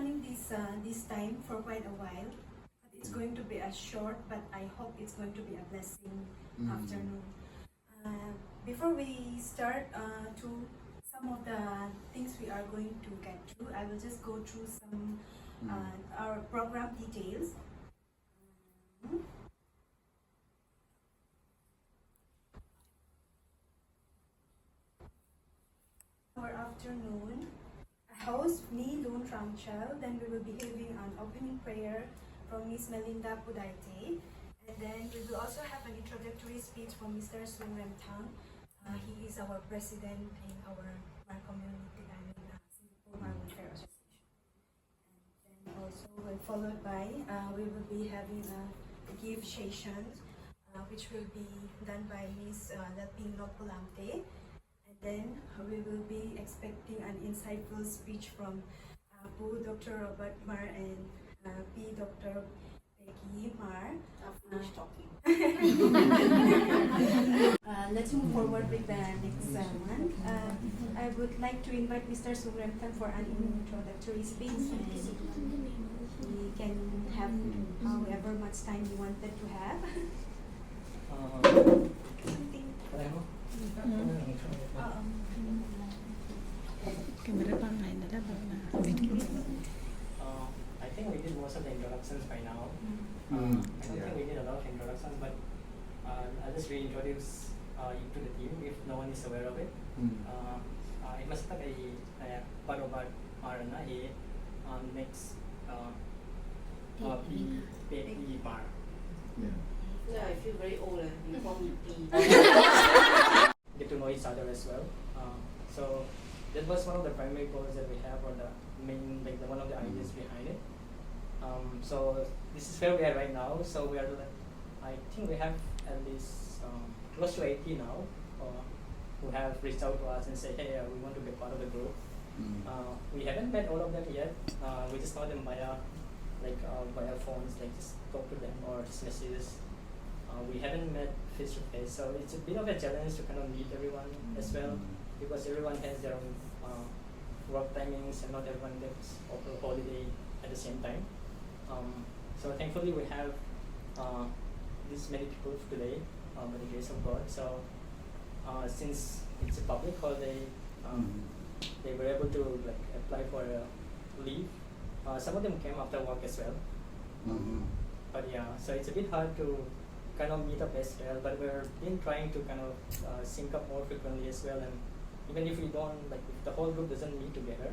planning this time for quite a while. But it's going to be a short, but I hope it's going to be a blessing afternoon. Before we start to some of the things we are going to get through, I will just go through some our program details. Our afternoon, host me, Loon Ramchal, then we will be having an opening prayer from Miss Melinda Pudaite, and then we will also have an introductory speech from Mr. Sung Rem Thang. He is our president in our Hmar community, Singapore Hmar Welfare Association. And then also followed by, we will be having a gift session, which will be done by Miss Laping Lopulamte. Then we will be expecting an insightful speech from Dr.Robert Hmar and Dr. Hmar. Finish talking. Let's move forward with the next one. I would like to invite Mr. Sung Rem Thang for an introductory speech, and he can have however much time he wanted to have. I think we did most of the introductions by now. I don't think we did a lot of introductions, but I'll just reintroduce you to the team if no one is aware of it. Basta kay Dr.Robert na next Hmar. Yeah, I feel very old and you call me P. Get to know each other as well. So that was one of the primary goals that we have, or the main, like one of the ideas behind it. So this is where we are right now. So we are, I think we have at least close to 80 now who have reached out to us and said, hey, we want to be part of the group. We haven't met all of them yet. We just know them via phones, like just talk to them or just messages. We haven't met face to face, so it's a bit of a challenge to kind of meet everyone as well, because everyone has their own work timings and not everyone gets off a holiday at the same time. So thankfully we have this many people today by the grace of God. So since it's a public holiday, they were able to apply for a leave. Some of them came after work as well. But yeah, so it's a bit hard to kind of meet up as well, but we're been trying to kind of sync up more frequently as well. And even if we don't, if the whole group doesn't meet together,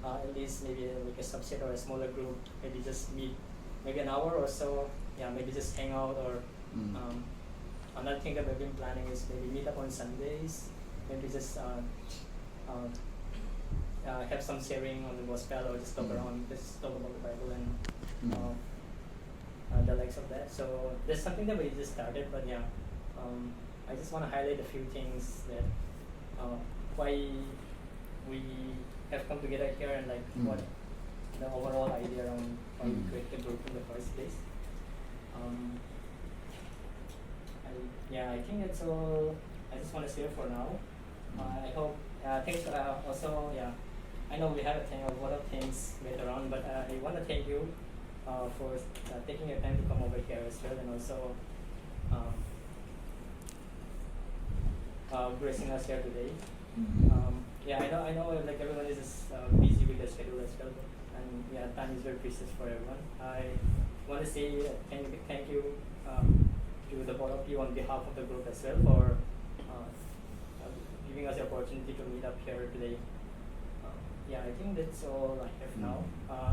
at least maybe like a subset or a smaller group, maybe just meet maybe an hour or so. Yeah, maybe just hang out, or another thing that we've been planning is maybe meet up on Sundays, maybe just have some sharing on the gospel, or just talk around, just talk about the Bible and the likes of that. So there's something that we just started, but yeah, I just want to highlight a few things that why we have come together here, and what the overall idea around why we created the group in the first place. I think that's all I just want to share for now. I hope, thanks also, I know we have a lot of things later on, but I want to thank you for taking your time to come over here as well, and also gracing us here today. I know everyone is just busy with their schedule as well, and time is very precious for everyone. I want to say thank you to the both of you on behalf of the group as well for giving us the opportunity to meet up here today. I think that's all I have now.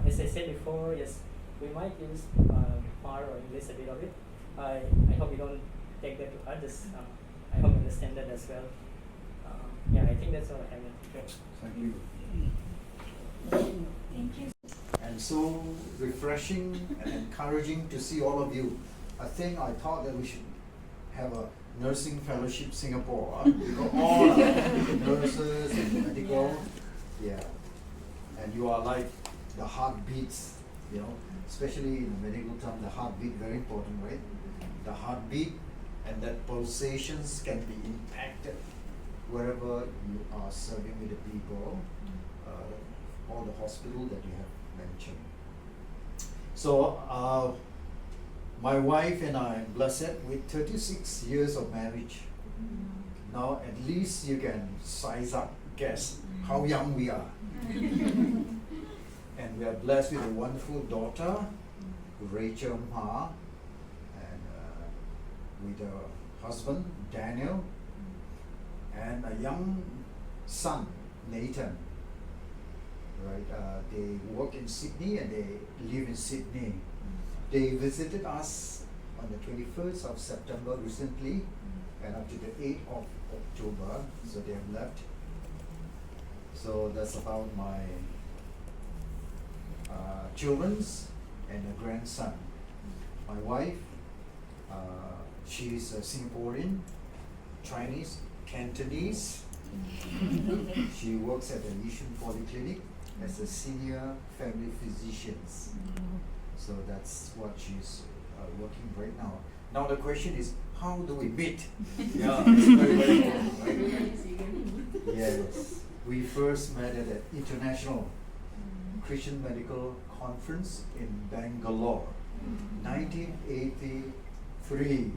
As I said before, yes, we might use Hmar or English a bit of it. I hope you don't take that to heart. I hope you understand that as well. I think that's all I have. Thank you. Thank you. And so refreshing and encouraging to see all of you. I thought that we should have a nursing fellowship Singapore. We got all nurses and medical. And you are like the heartbeats, especially in the medical term, the heartbeat, very important, right? The heartbeat and that pulsations can be impacted wherever you are serving with the people, all the hospital that you have mention. So my wife and I, blessed with 36 years of marriage. Now at least you can size up, guess how young we are. And we are blessed with a wonderful daughter, Rachel Hmar, and with a husband, Daniel, and a young son, Nathan. Right, they work in Sydney and they live in Sydney. They visited us on the 21st of September recently, and up to the 8th of October, so they have left. So that's about my children's and a grandson. My wife, she's a Singaporean, Chinese, Cantonese. She works at the Yishun Polyclinic as a senior family physician. So that's what she's working right now. Now the question is, how do we meet? Yeah, it's very, very important, right? Yes. We first met at an international Christian medical conference in Bangalore, 1983.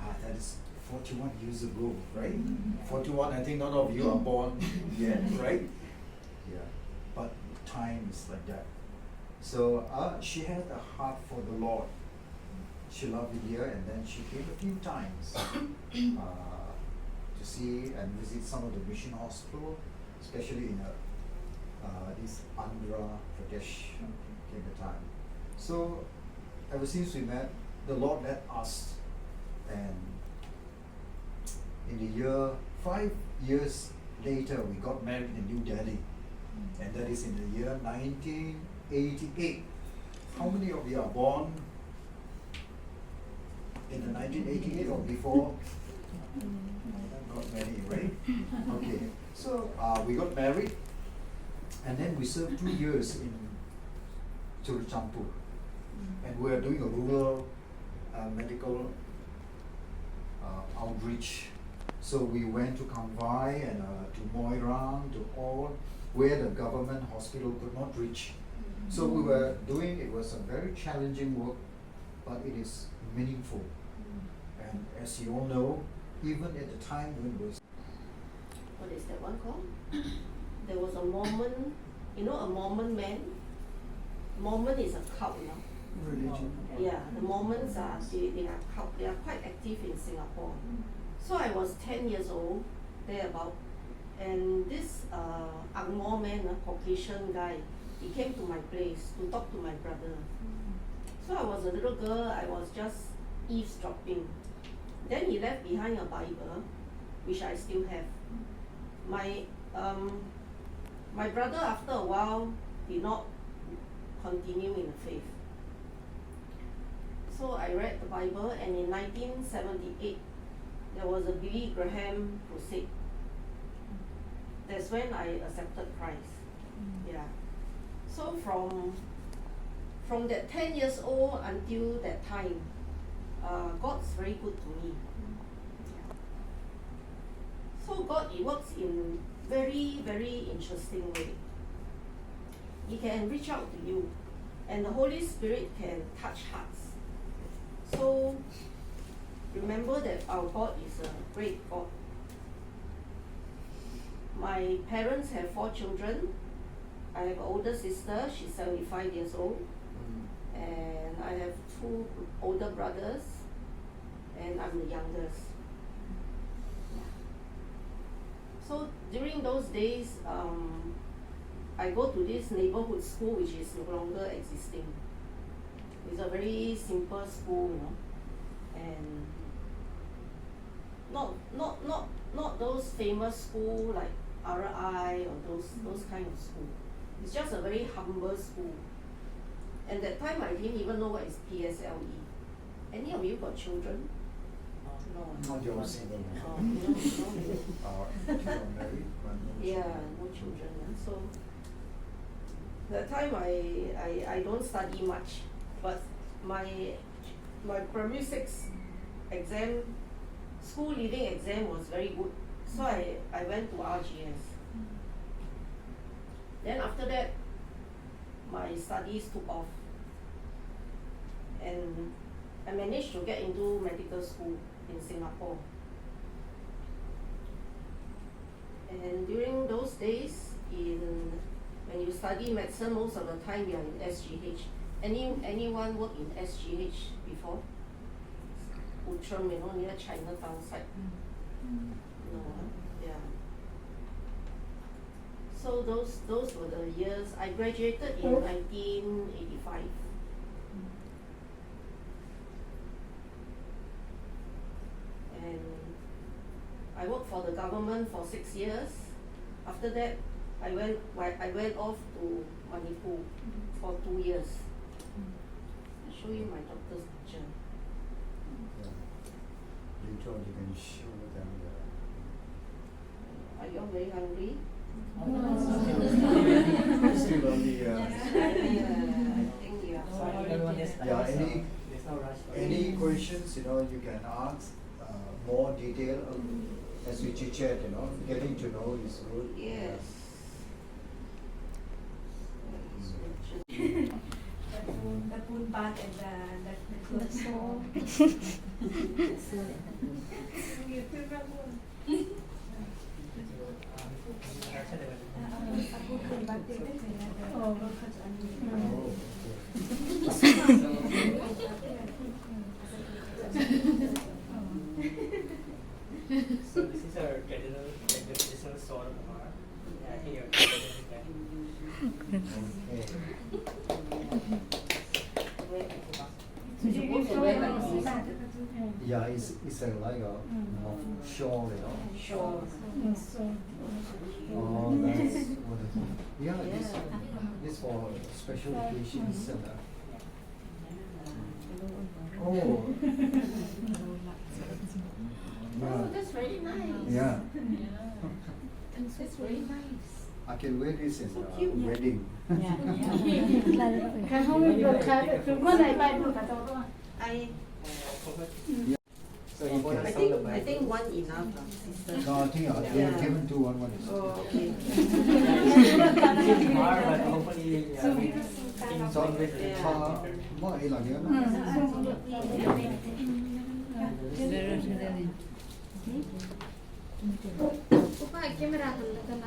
That is 41 years ago, right? 41, I think none of you are born yet, right? Yeah, but time is like that. So she had a heart for the Lord. She loved it here, and then she came a few times to see and visit some of the mission hospital, especially in this Andhra Pradesh came the time. So ever since we met, the Lord led us, and in the year 5 years later, we got married in New Delhi, and that is in the year 1988. How many of you are born in the 1988 or before? Not many, right? Okay, so we got married, and then we served 2 years in Tiruchampur, and we were doing a rural medical outreach. So we went to Kanwai and to Moirang, to all where the government hospital could not reach. So we were doing, it was a very challenging work, but it is meaningful. And as you all know, even at the time when it was, What is that one called? There was a Mormon, you know, a Mormon man. Mormon is a cult, you know. religion. Yeah, the Mormons are they are cult, they are quite active in Singapore. So I was 10 years old, thereabout, and this Hmar man, a Caucasian guy, he came to my place to talk to my brother. So I was a little girl, I was just eavesdropping. Then he left behind a Bible, which I still have. My brother, after a while, did not continue in the faith. So I read the Bible, and in 1978, there was a Billy Graham crusade. That's when I accepted Christ. Yeah. So from that 10 years old until that time, God's very good to me. Yeah. So God, He works in very, very interesting way. He can reach out to you, and the Holy Spirit can touch hearts. So remember that our God is a great God. My parents have 4 children. I have an older sister, she's 75 years old. And I have 2 older brothers, and I'm the youngest. So during those days, I go to this neighborhood school which is no longer existing. It's a very simple school, you know, and not those famous school like RI or those kind of school. It's just a very humble school. And that time I didn't even know what is PSLE. Any of you got children? No. Not yours. No, no. Children married, but no Yeah, children. no children. So that time I don't study much, but my primary 6 exam, school leaving exam was very good. So I went to RGS. Then after that, studies took off. And I managed to get into medical school in Singapore. And during those days, when you study medicine, most of the time you are in SGH. Anyone work in SGH before? Outram, near Chinatown side. No, yeah. So those were the years. I graduated in 1985. And I worked for the government for 6 years. After that, I went off to Manipur for 2 years. I'll show you my doctor's picture. Later on you can show them Are you all very hungry? still on the Yeah, I think you are. So everyone is like, Yeah, so any- there's no rush for any questions, you can ask more detail as we chit chat, getting to know is good. Yes. The poon part and the clothes. So this is our traditional sword of Hmar. Yeah, I think you're familiar with that. You're supposed to wear like this. Yeah, it's like a shawl, Sure. Oh, that's wonderful. Yeah, this for special occasions. Oh. Oh, that's very nice. Yeah, That's very nice. I can wear this in cute. wedding. 看后面有开的，如果来拜不可走的话。 So you want I to think sound the I think one enough, sister. No, I think I've Yeah. given two one is. Oh, okay. It's Hmar, but hopefully in song with the More là nhớ. Buka kamera kan